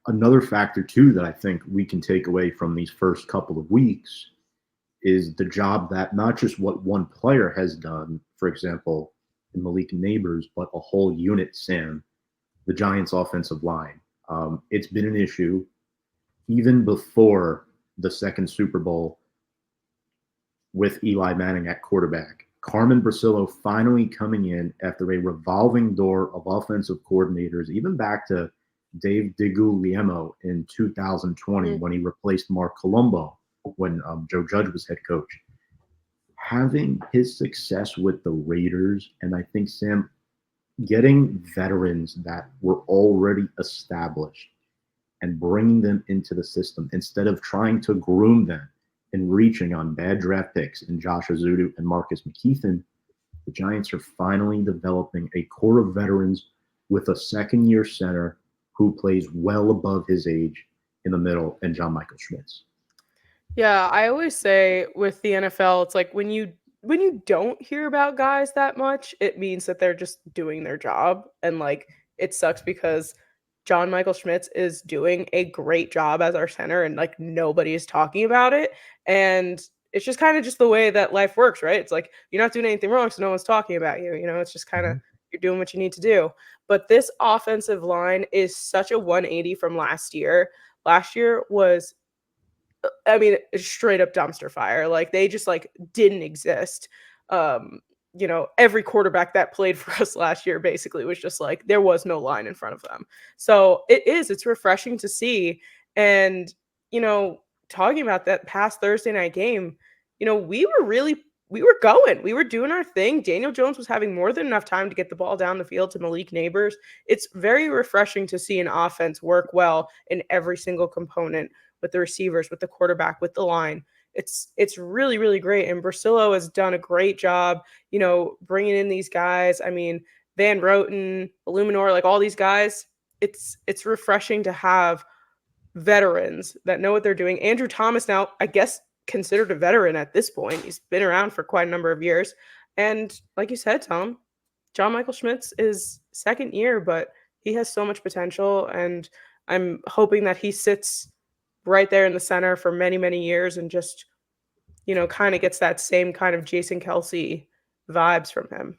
another factor too that I think we can take away from these first couple of weeks is the job that not just what one player has done, for example, in Malik Neighbors, but a whole unit, Sam, the Giants offensive line. It's been an issue even before the second Super Bowl with Eli Manning at quarterback. Carmen Bricillo finally coming in after a revolving door of offensive coordinators, even back to Dave DeGuglielmo in 2020 when he replaced Mark Colombo when Joe Judge was head coach. Having his success with the Raiders, and I think, Sam, getting veterans that were already established and bringing them into the system instead of trying to groom them and reaching on bad draft picks in Josh Azudu and Marcus McKeithen, the Giants are finally developing a core of veterans with a second-year center who plays well above his age in the middle, and John Michael Schmitz. Yeah, I always say with the NFL, it's like when you don't hear about guys that much, it means that they're just doing their job. And like it sucks because John Michael Schmitz is doing a great job as our center and like nobody is talking about it. And it's just kind of just the way that life works, right? It's like you're not doing anything wrong, so no one's talking about you. You know, it's just kind of you're doing what you need to do. But this offensive line is such a 180 from last year. Last year was, I mean, straight up dumpster fire. Like they just like didn't exist. You know, every quarterback that played for us last year basically was just like there was no line in front of them. So it's refreshing to see. And, you know, talking about that past Thursday night game, you know, we were going. We were doing our thing. Daniel Jones was having more than enough time to get the ball down the field to Malik Neighbors. It's very refreshing to see an offense work well in every single component, with the receivers, with the quarterback, with the line. It's really, really great. And Bricillo has done a great job, you know, bringing in these guys. I mean, Van Roten, Eluemunor, like all these guys, it's refreshing to have veterans that know what they're doing. Andrew Thomas now, I guess, considered a veteran at this point. He's been around for quite a number of years. And like you said, Tom, John Michael Schmitz is second year, but he has so much potential. And I'm hoping that he sits right there in the center for many, many years and just, you know, kind of gets that same kind of Jason Kelce vibes from him.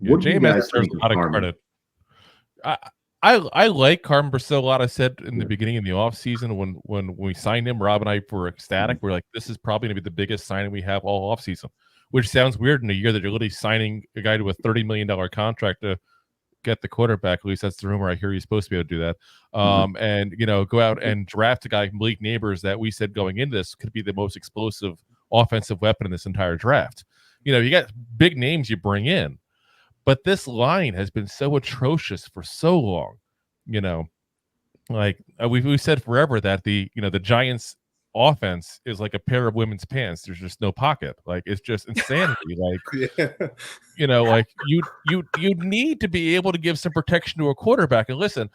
Yeah, JMS deserves a lot of credit. I like Carmen Bricillo a lot. I said in the beginning of the offseason when we signed him, Rob and I were ecstatic. We're like, this is probably going to be the biggest signing we have all offseason, which sounds weird in a year that you're literally signing a guy to a $30 million contract to get the quarterback. At least that's the rumor I hear. He's supposed to be able to do that. And, you know, go out and draft a guy from Malik Neighbors that we said going into this could be the most explosive offensive weapon in this entire draft. You know, you got big names you bring in, but this line has been so atrocious for so long. You know, like we've said forever that the Giants offense is like a pair of women's pants. There's just no pocket. Like it's just insanity. Like, you know, like you need to be able to give some protection to a quarterback. And listen,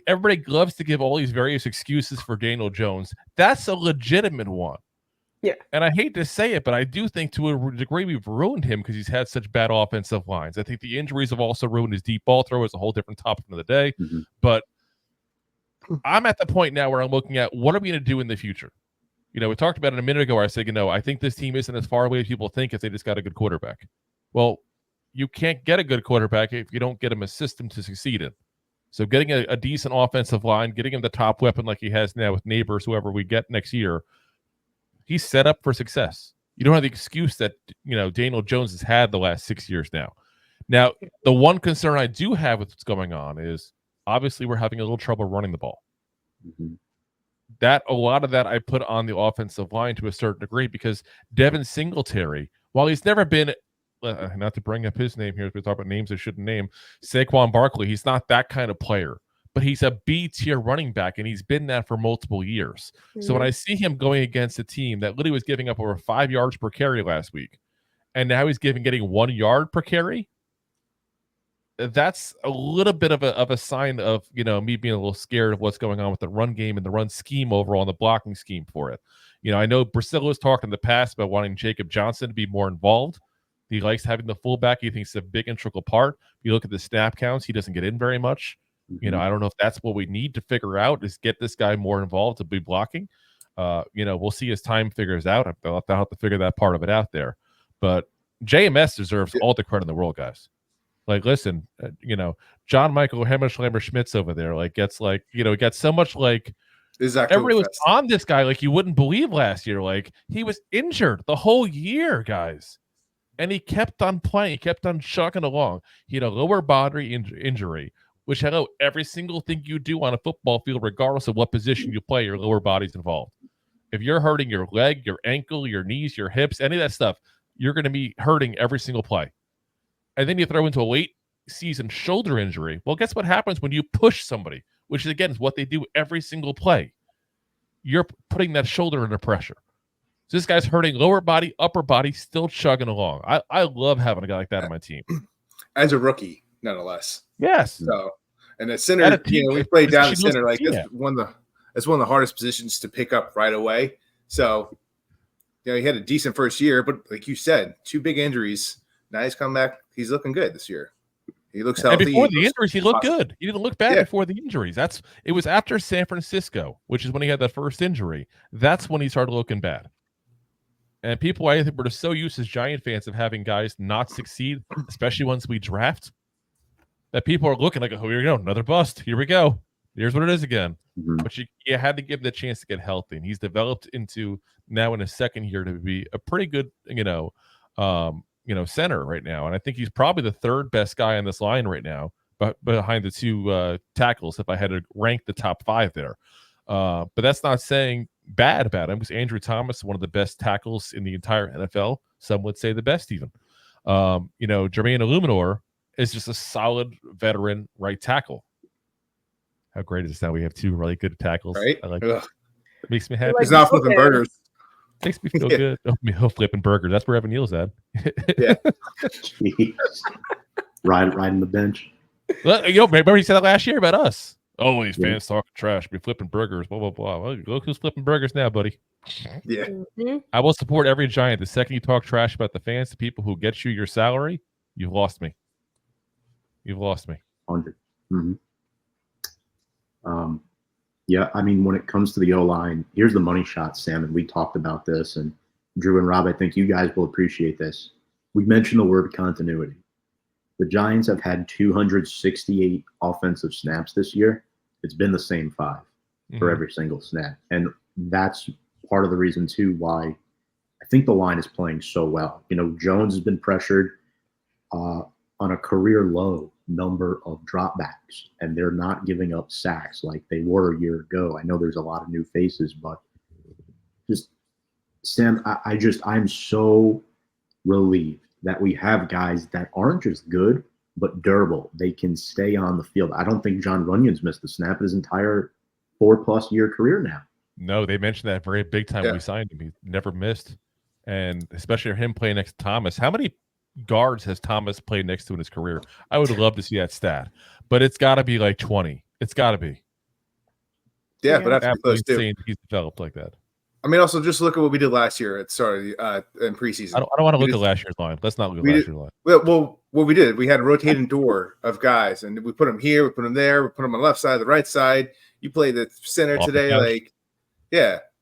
everybody loves to give all these various excuses for Daniel Jones. That's a legitimate one. Yeah. And I hate to say it, but I do think to a degree we've ruined him because he's had such bad offensive lines. I think the injuries have also ruined his deep ball throw. It's a whole different topic of the day. But I'm at the point now where I'm looking at what are we going to do in the future? You know, we talked about it a minute ago where I said, you know, I think this team isn't as far away as people think if they just got a good quarterback. Well, you can't get a good quarterback if you don't get him a system to succeed in. So getting a decent offensive line, getting him the top weapon like he has now with Neighbors, whoever we get next year, he's set up for success. You don't have the excuse that, you know, Daniel Jones has had the last 6 years now. Now, the one concern I do have with what's going on is obviously we're having a little trouble running the ball. That a lot of that I put on the offensive line to a certain degree because Devin Singletary, while he's never been, not to bring up his name here, we talk about names I shouldn't name, Saquon Barkley, he's not that kind of player, but he's a B-tier running back, and he's been that for multiple years. So when I see him going against a team that literally was giving up over 5 yards per carry last week, and now he's getting 1 yard per carry, that's a little bit of a sign of, you know, me being a little scared of what's going on with the run game and the run scheme overall and the blocking scheme for it. You know, I know Bricillo has talked in the past about wanting Jacob Johnson to be more involved. He likes having the fullback. He thinks it's a big integral part. If you look at the snap counts, he doesn't get in very much. You know, I don't know if that's what we need to figure out is get this guy more involved to be blocking. You know, we'll see as time figures out. I'll have to figure that part of it out there. But JMS deserves all the credit in the world, guys. Like, listen, you know, John Michael Schmitz over there, like, gets like, you know, gets so much like everybody was on this guy like you wouldn't believe last year. Like, he was injured the whole year, guys. And he kept on playing. He kept on chugging along. He had a lower body injury, which, hello, every single thing you do on a football field, regardless of what position you play, your lower body's involved. If you're hurting your leg, your ankle, your knees, your hips, any of that stuff, you're going to be hurting every single play. And then you throw into a late season shoulder injury. Well, guess what happens when you push somebody, which is, again, is what they do every single play. You're putting that shoulder under pressure. So this guy's hurting lower body, upper body, still chugging along. I love having a guy like that on my team. As a rookie, nonetheless. Yes. So, and the center, you know, we played down the center. Like, that's one of the hardest positions to pick up right away. So, you know, he had a decent first year, but like you said, 2 big injuries. Now he's come back. He's looking good this year. He looks healthy. And before the injuries, he looked good. He didn't look bad before the injuries. It was after San Francisco, which is when he had that first injury. That's when he started looking bad. And people, I think, were just so used as Giant fans of having guys not succeed, especially once we draft, that people are looking like, oh, here we go, another bust. Here we go. Here's what it is again. But you had to give him the chance to get healthy. And he's developed into now in his second year to be a pretty good, center right now. And I think he's probably the 3rd best guy on this line right now, but behind the 2 tackles, if I had to rank the top 5 there. But that's not saying bad about him, because Andrew Thomas is one of the best tackles in the entire NFL. Some would say the best even. Jermaine Eluemunor is just a solid veteran right tackle. How great is this now? We have 2 really good tackles. Right? I like it. Makes me happy. He's not flipping burgers. Makes me feel good. Oh, flipping burgers. That's where Evan Neal's at. Yeah. Riding the bench. Remember he said that last year about us. Oh, these fans talking trash. Be flipping burgers. Blah, blah, blah. Well, look who's flipping burgers now, buddy. Yeah. I will support every Giant. The second you talk trash about the fans, the people who get you your salary, you've lost me. You've lost me. 100. Yeah, I mean, when it comes to the O-line, here's the money shot, Sam, and we talked about this, and Drew and Rob, I think you guys will appreciate this. We mentioned the word continuity. The Giants have had 268 offensive snaps this year. It's been the same 5 for every single snap. And that's part of the reason, too, why I think the line is playing so well. You know, Jones has been pressured on a career low number of dropbacks, and they're not giving up sacks like they were a year ago. I know there's a lot of new faces, but just, Sam, I'm so relieved that we have guys that aren't just good, but durable. They can stay on the field. I don't think John Runyon's missed a snap his entire 4+ year career now. No, they mentioned that very big time when we signed him. He never missed. And especially him playing next to Thomas. How many guards has Thomas played next to in his career? I would love to see that stat, but it's got to be like 20. It's got to be. Yeah, but that's close too. He's developed like that. I mean, also just look at what we did last year at start in preseason. I don't want to look at last year's line. Let's not look at last year's line. Well, what we did, we had a rotating door of guys, and we put them here, we put them there, we put them on the left side, the right side. You play the center today,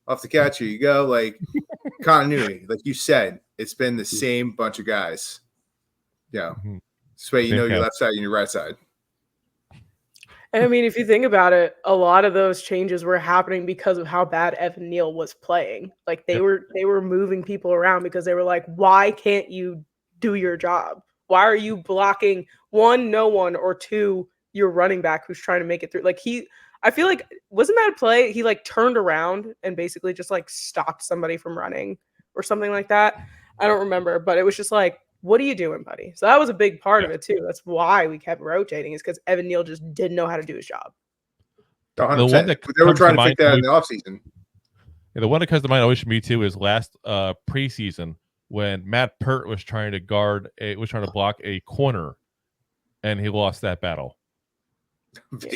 off the couch. Here you go, like continuity, like you said. It's been the same bunch of guys. Yeah, this way you know your left side and your right side. And I mean, if you think about it, a lot of those changes were happening because of how bad Evan Neal was playing. Like they were moving people around because they were like, why can't you do your job? Why are you blocking 1, no one, or 2, your running back who's trying to make it through? Like I feel like, wasn't that a play? He like turned around and basically just like stopped somebody from running or something like that. I don't remember, but it was just like, what are you doing, buddy? So that was a big part of it too. That's why we kept rotating, is because Evan Neal just didn't know how to do his job. 100%. They were trying to fix that in the offseason. Yeah, the one that comes to mind always for me too is last preseason when Matt Pert was trying to block a corner, and he lost that battle.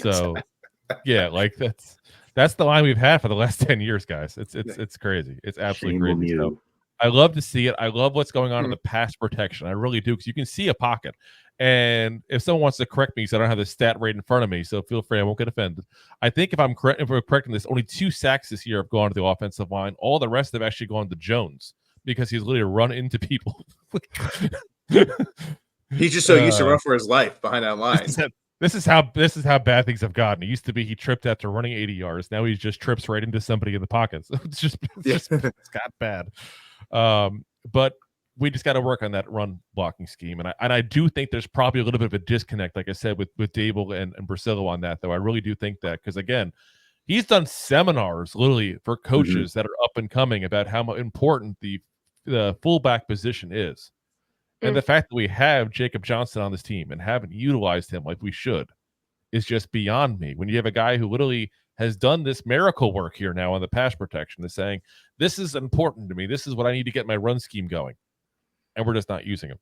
So, yeah, like that's the line we've had for the last 10 years, guys. It's crazy. It's absolutely crazy. I love to see it. I love what's going on in the pass protection. I really do, because you can see a pocket. And if someone wants to correct me, because I don't have the stat right in front of me, so feel free, I won't get offended. I think if we're correcting this, only 2 sacks this year have gone to the offensive line. All the rest have actually gone to Jones, because he's literally run into people. He's just so used to run for his life behind that line. This is how bad things have gotten. It used to be he tripped after running 80 yards. Now he just trips right into somebody in the pocket. So it's got bad. But we just got to work on that run blocking scheme. And I do think there's probably a little bit of a disconnect, like I said, with Dable and Bricillo on that, though. I really do think that, because again, he's done seminars literally for coaches that are up and coming about how important the fullback position is. And the fact that we have Jacob Johnson on this team and haven't utilized him like we should is just beyond me. When you have a guy who literally has done this miracle work here now on the pass protection, is saying, this is important to me. This is what I need to get my run scheme going. And we're just not using him.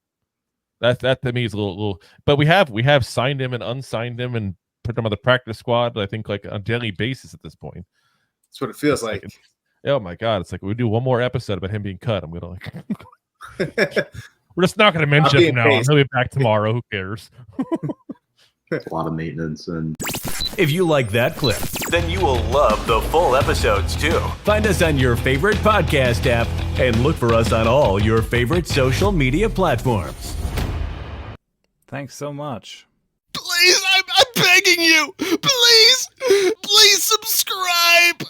That to me is a little, but we have signed him and unsigned him and put him on the practice squad, I think, like on a daily basis at this point. That's what it feels like. Oh my God. It's like we do one more episode about him being cut. I'm going to we're just not going to mention him now. He'll be back tomorrow. Who cares? It's a lot of maintenance. And if you like that clip, then you will love the full episodes too. Find us on your favorite podcast app and look for us on all your favorite social media platforms. Thanks so much. Please, I'm begging you. Please subscribe.